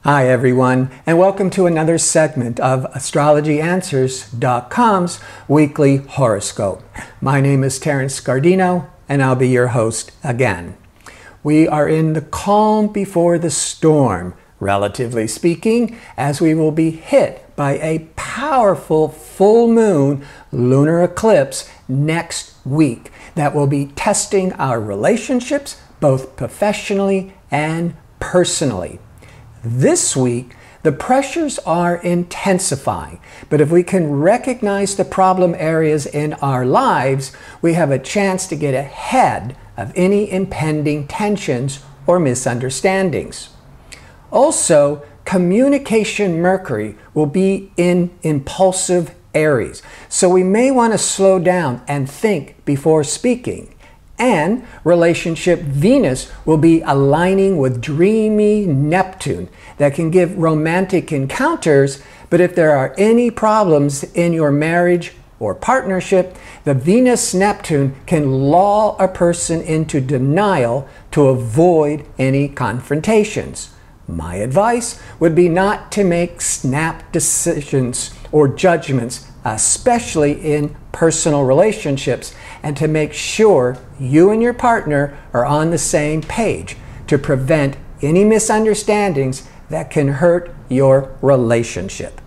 Hi everyone, and welcome to another segment of AstrologyAnswers.com's weekly horoscope. My name is Terence Guardino, and I'll be your host again. We are in the calm before the storm, relatively speaking, as we will be hit by a powerful full moon lunar eclipse next week that will be testing our relationships both professionally and personally. This week, the pressures are intensifying, but if we can recognize the problem areas in our lives, we have a chance to get ahead of any impending tensions or misunderstandings. Also, communication Mercury will be in impulsive Aries, so we may want to slow down and think before speaking. And relationship Venus will be aligning with dreamy Neptune that can give romantic encounters, but if there are any problems in your marriage or partnership, the Venus-Neptune can lull a person into denial to avoid any confrontations. My advice would be not to make snap decisions or judgments, especially in personal relationships, and to make sure you and your partner are on the same page to prevent any misunderstandings that can hurt your relationship.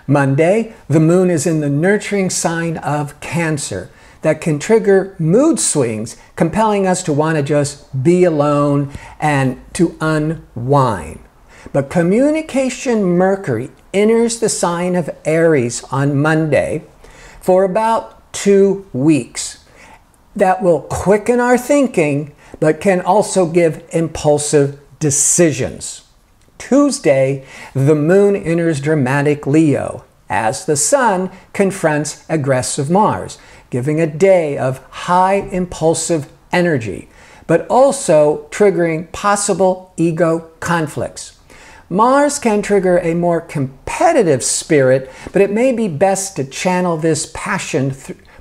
Monday, the moon is in the nurturing sign of Cancer that can trigger mood swings, compelling us to want to just be alone and to unwind. But communication Mercury enters the sign of Aries on Monday for about 2 weeks. That will quicken our thinking, but can also give impulsive decisions. Tuesday, the moon enters dramatic Leo as the sun confronts aggressive Mars, giving a day of high impulsive energy, but also triggering possible ego conflicts. Mars can trigger a more competitive spirit, but it may be best to channel this passion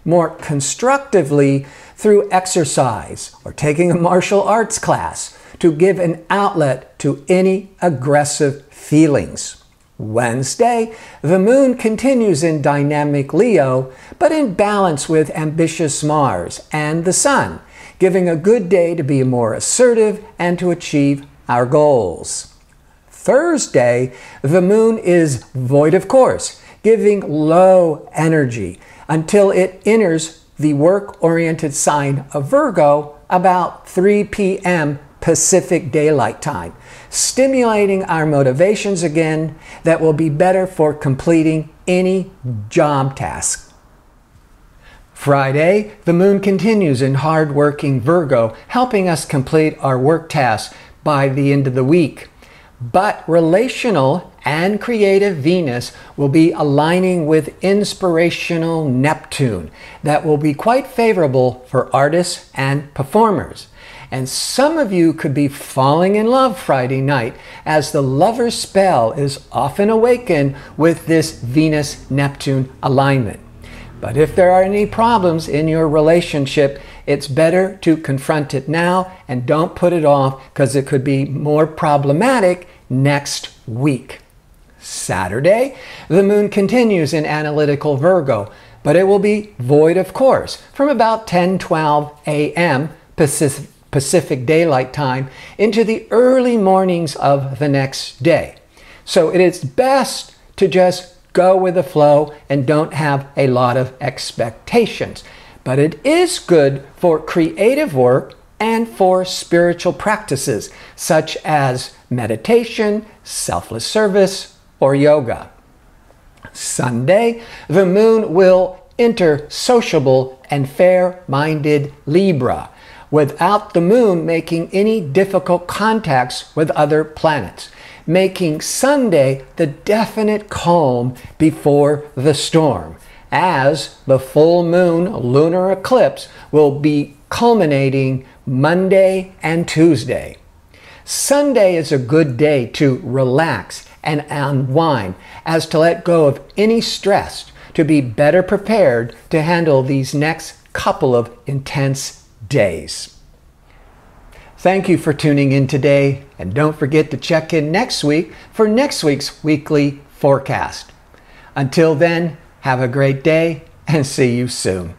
more constructively through exercise or taking a martial arts class to give an outlet to any aggressive feelings. Wednesday, the moon continues in dynamic Leo, but in balance with ambitious Mars and the sun, giving a good day to be more assertive and to achieve our goals. Thursday, the moon is void of course, giving low energy until it enters the work-oriented sign of Virgo about 3 p.m. Pacific Daylight Time, stimulating our motivations again that will be better for completing any job task. Friday, the moon continues in hard-working Virgo, helping us complete our work tasks by the end of the week. But relational and creative Venus will be aligning with inspirational Neptune that will be quite favorable for artists and performers. And some of you could be falling in love Friday night, as the lover's spell is often awakened with this Venus-Neptune alignment. But if there are any problems in your relationship, it's better to confront it now and don't put it off, because it could be more problematic next week. Saturday, the moon continues in analytical Virgo, but it will be void of course from about 10:12 a.m. Pacific Daylight Time into the early mornings of the next day. So it is best to just go with the flow and don't have a lot of expectations. But it is good for creative work and for spiritual practices such as meditation, selfless service, or yoga. Sunday, the moon will enter sociable and fair-minded Libra, without the moon making any difficult contacts with other planets, making Sunday the definite calm before the storm, as the full moon lunar eclipse will be culminating Monday and Tuesday. Sunday is a good day to relax and unwind, as to let go of any stress to be better prepared to handle these next couple of intense days. Thank you for tuning in today, and don't forget to check in next week for next week's weekly forecast. Until then, have a great day and see you soon.